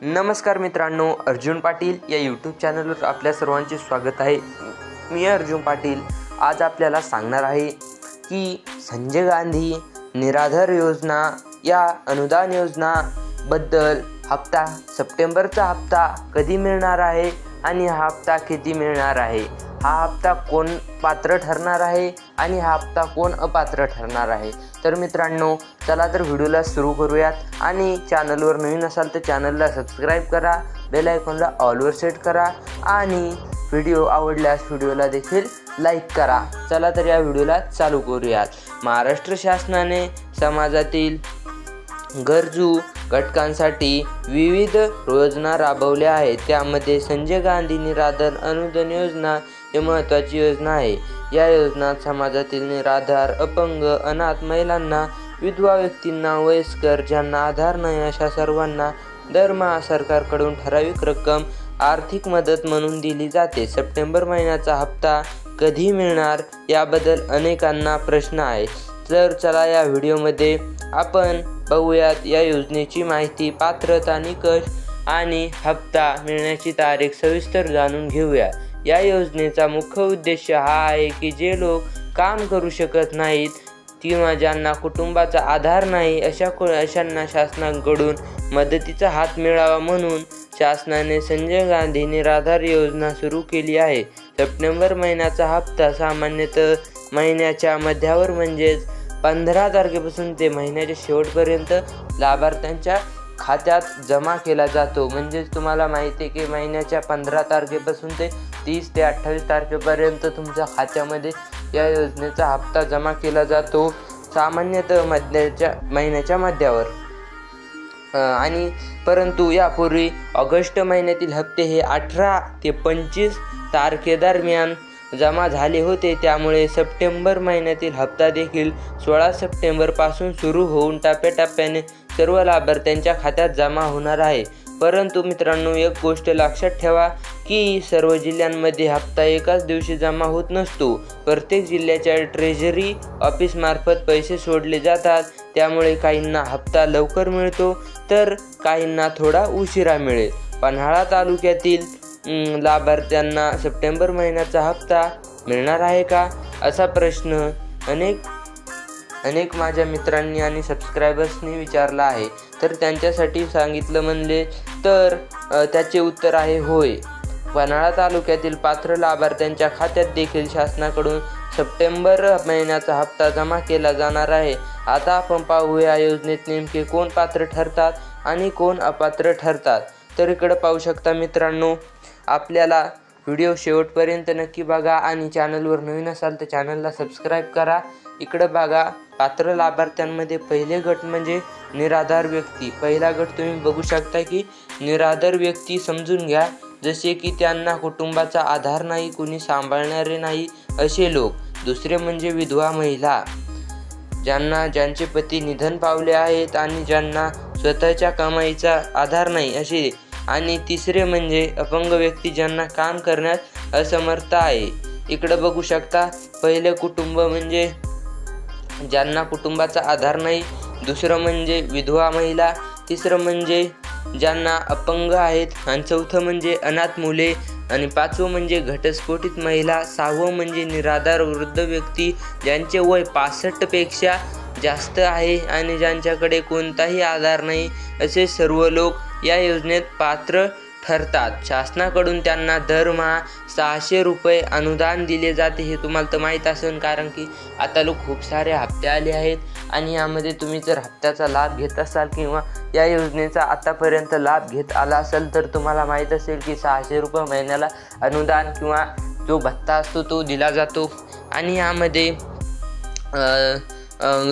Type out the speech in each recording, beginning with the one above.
नमस्कार मित्रांनो, अर्जुन पाटील या यूट्यूब चॅनलवर आपल्या सर्वांचे स्वागत आहे। मी अर्जुन पाटील आज आपल्याला सांगणार आहे की संजय गांधी निराधार योजना या अनुदान योजना बद्दल हप्ता सप्टेंबरचा हप्ता कधी मिळणार आहे आणि हा हप्ता किती मिळणार आहे, हा हप्ता कोण पात्र ठरणार आहे आणि हा हप्ता कोण अपात्र ठरणार आहे। तर मित्रांनो चला तर व्हिडिओला सुरू करूयात आणि चॅनलवर नवीन असाल तर चॅनलला सबस्क्राईब करा, बेल आयकॉनला ऑलवर सेट करा आणि व्हिडिओ आवडल्यास व्हिडिओला देखील लाईक करा। चला तर या व्हिडिओला चालू करूयात। महाराष्ट्र शासनाने समाजातील गरजू घटकांसाठी विविध योजना राबवल्या आहेत। त्यामध्ये संजय गांधी निराधार अनुदान योजना ही महत्त्वाची योजना आहे। या योजनेत समाजातील निराधार, अपंग, अनाथ, महिलांना, विधवा व्यक्तींना, वयस्कर, ज्यांना आधार नाही अशा सर्वांना दरमहा सरकारकडून ठराविक रक्कम आर्थिक मदत म्हणून दिली जाते। सप्टेंबर महिन्याचा हप्ता कधी मिळणार याबद्दल अनेकांना प्रश्न आहे। तर चला या व्हिडिओमध्ये आपण बघूयात या योजनेची माहिती, पात्रता, निकष आणि हप्ता मिळण्याची तारीख सविस्तर जाणून घेऊया। या योजनेचा मुख्य उद्देश हा आहे की जे लोक काम करू शकत नाहीत किंवा ज्यांना कुटुंबाचा आधार नाही अशांना शासनाकडून मदतीचा हात मिळावा म्हणून शासनाने संजय गांधी निराधार योजना सुरू केली आहे। सप्टेंबर महिन्याचा हप्ता सामान्यतः महिन्याच्या मध्यावर म्हणजेच 15 तारखेपासून ते महिन्याच्या शेवटपर्यंत लाभार्थ्यांच्या खात्यात जमा केला जातो। म्हणजेच तुम्हाला माहिती आहे की महिन्याच्या 15 तारखेपासून ते 30 ते 28 तारखेपर्यंत तुमच्या खात्यामध्ये या योजनेचा हप्ता जमा केला जातो, सामान्यतः महिन्याच्या मध्यावर। आणि परंतु यापूर्वी ऑगस्ट महिन्यातील हप्ते हे 18 ते 25 तारखेदरम्यान जमा झाले होते। त्यामुळे सप्टेंबर महिन्यातील हप्ता देखील 16 सप्टेंबरपासून सुरू होऊन टप्प्याटप्प्याने सर्व लाभार्थ्यांच्या खात्यात जमा होणार आहे। परंतु मित्रांनो एक गोष्ट लक्षात ठेवा की सर्व जिल्ह्यांमध्ये हप्ता एकाच दिवशी जमा होत नसतो। प्रत्येक जिल्ह्याच्या ट्रेझरी ऑफिसमार्फत पैसे सोडले जातात। त्यामुळे काहींना हप्ता लवकर मिळतो तर काहींना थोडा उशिरा मिळेल। पन्हाळा तालुक्यातील लाभार्थ्यांना सप्टेंबर महिन्याचा हप्ता मिळणार आहे का असा प्रश्न अनेक माझ्या मित्रांनी आणि सबस्क्रायबर्सनी विचारला आहे। तर त्यांच्यासाठी सांगितलं म्हणले तर त्याचे उत्तर आहे होय। पन्हाळा तालुक्यातील पात्र लाभार्थ्यांच्या खात्यात देखील शासनाकडून सप्टेंबर महिन्याचा हप्ता जमा केला जाणार आहे। आता आपण पाहूया योजनेत नेमके कोण पात्र ठरतात आणि कोण अपात्र ठरतात। तर इकडे पाहू शकता मित्रांनो, आपल्याला व्हिडिओ शेवटपर्यंत नक्की बघा आणि चॅनलवर नवीन असाल तर चॅनलला सबस्क्राईब करा। इकडे बघा, पात्र लाभार्थ्यांमध्ये पहिले गट म्हणजे निराधार व्यक्ती। पहिला गट तुम्ही बघू शकता की निराधार व्यक्ती समजून घ्या, जसे की त्यांना कुटुंबाचा आधार नाही, कोणी सांभाळणारे नाही असे लोक। दुसरे म्हणजे विधवा महिला, ज्यांचे पती निधन पावले आहेत आणि ज्यांना स्वतःच्या कमाईचा आधार नाही असे। आणि तिसरे म्हणजे अपंग व्यक्ती, ज्यांना काम करण्यास असमर्थ आहे। इकडे बघू शकता, पहिले कुटुंब म्हणजे ज्यांना कुटुंबाचा आधार नाही, दुसरं म्हणजे विधवा महिला, तिसरं म्हणजे ज्यांना अपंग आहेत आणि चौथं म्हणजे अनाथ मुले आणि पाचवं म्हणजे घटस्फोटित महिला, सहावं म्हणजे निराधार वृद्ध व्यक्ती ज्यांचे वय 65 पेक्षा जास्त आहे आणि ज्यांच्याकडे कोणताही आधार नाही असे सर्व लोक या योजनेत पात्र ठरतात। शासनाकडून त्यांना दरमहा 600 रुपये अनुदान दिले जाते। हे तुम्हाला तर माहीत असेल, कारण की आता खूप सारे हप्ते आले आहेत आणि यामध्ये तुम्ही जर हप्त्याचा लाभ घेत असाल किंवा या योजनेचा आतापर्यंत लाभ घेत आला असेल तर तुम्हाला माहीत असेल की 600 रुपये महिन्याला अनुदान किंवा जो भत्ता असतो तो दिला जातो। आणि यामध्ये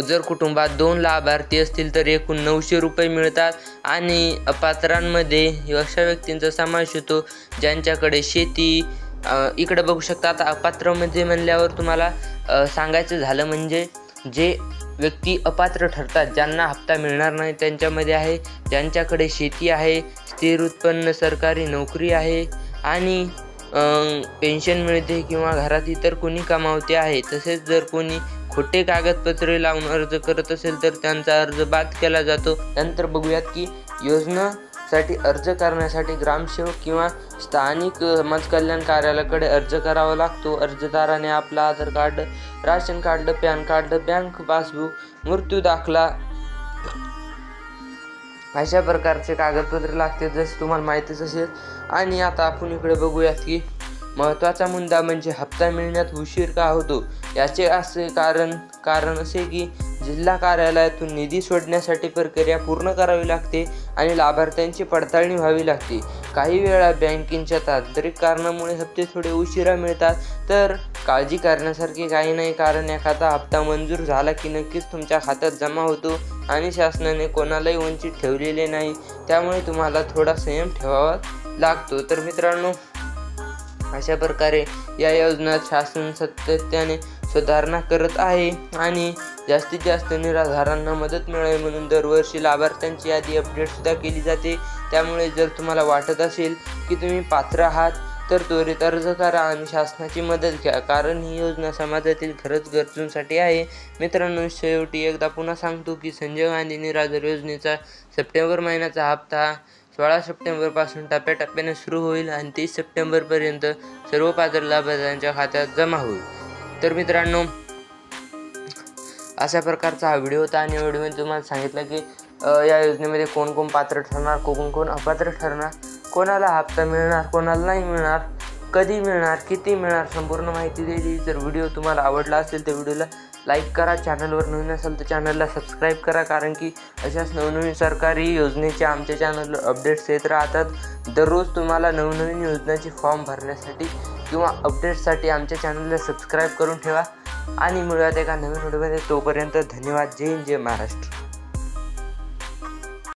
जर कुटुंबात 2 लाभार्थी असतील तर एकूण 900 रुपये मिळतात। आणि अपात्रांमध्ये अशा व्यक्तींचा समावेश होतो ज्यांच्याकडे शेती। इकडे बघू शकता, आता अपात्रमध्ये म्हणल्यावर तुम्हाला सांगायचं झालं म्हणजे जे व्यक्ती अपात्र ठरतात, ज्यांना हप्ता मिळणार नाही, त्यांच्यामध्ये आहे ज्यांच्याकडे शेती आहे, स्थिर उत्पन्न सरकारी नोकरी आहे आणि पेन्शन मिळते किंवा घरात इतर कोणी कमावते आहे। तसेच जर कोणी खोटे कागदपत्रे लावून अर्ज करत असेल तर त्यांचा अर्ज बाद केला जातो। नंतर बघूयात की योजना साठी अर्ज करण्यासाठी ग्रामसेवक किंवा स्थानिक समाज कल्याण कार्यालयाकडे अर्ज करावा लागतो। अर्जदाराने आपला Aadhaar card, ration card, PAN card, bank passbook, मृत्यू दाखला अशा प्रकारचे कागदपत्रे लागते, जसे तुम्हाला माहितीच असेल। आणि आता आपण इकडे बघूयात की महत्त्वाचा मुद्दा म्हणजे हप्ता मिळण्यात उशीर का होतो। याचे असे कारण असे की जिल्हा कार्यालयातून निधी सोडण्यासाठी प्रक्रिया पूर्ण करावी लागते आणि लाभार्थ्यांची पडताळणी व्हावी लागते। काही वेळा बँकेच्या तांत्रिक कारणामुळे हप्ते थोडे उशिरा मिळतात, तर काळजी करण्यासारखे काही नाही, कारण एखादा हप्ता मंजूर झाला की नक्कीच तुमच्या खात्यात जमा होतो आणि शासनाने कोणालाही वंचित ठेवलेले नाही, त्यामुळे तुम्हाला थोडा संयम ठेवावा लागतो। तर मित्रांनो, अशा प्रकारे या योजनेत शासन सातत्याने सुधारणा करत आहे आणि जास्तीत जास्त निराधारांना मदत मिळेल म्हणून दरवर्षी लाभार्थ्यांची यादी अपडेटसुद्धा केली जाते। त्यामुळे जर तुम्हाला वाटत असेल की तुम्ही पात्र आहात तर त्वरित अर्ज करा आणि शासनाची मदत घ्या, कारण ही योजना समाजातील खरंच गरजूंसाठी आहे। मित्रांनो, शेवटी एकदा पुन्हा सांगतो की संजय गांधी निराधार योजनेचा सप्टेंबर महिन्याचा हप्ता 16 सप्टेंबरपासून टप्प्याटप्प्याने सुरू होईल आणि 30 सप्टेंबरपर्यंत सर्व पात्र लाभार्थ्यांच्या खात्यात जमा होईल। तर मित्रांनो, अशा प्रकारचा हा व्हिडिओ होता आणि व्हिडिओमध्ये तुम्हाला सांगितलं की या योजनेमध्ये कोण कोण पात्र ठरणार, कोण अपात्र ठरणार, कोणाला हप्ता मिळणार, कोणाला नाही मिळणार, कधी मिळणार, किती मिळणार, संपूर्ण माहिती दिली। जर व्हिडिओ तुम्हाला आवडला असेल तर व्हिडिओला लाईक करा, चॅनलवर नवीन असेल तर चॅनलला सबस्क्राईब करा, कारण की अशाच नवनवीन सरकारी योजनेचे आमच्या चॅनलवर अपडेट्स येत राहतात। दररोज तुम्हाला नवनवीन योजनांचे फॉर्म भरण्यासाठी किंवा अपडेट्ससाठी आमच्या चॅनलला सबस्क्राईब करून ठेवा आणि मिळूयात एका नवीन व्हिडिओमध्ये। तोपर्यंत धन्यवाद। जय हिंद, जय महाराष्ट्र।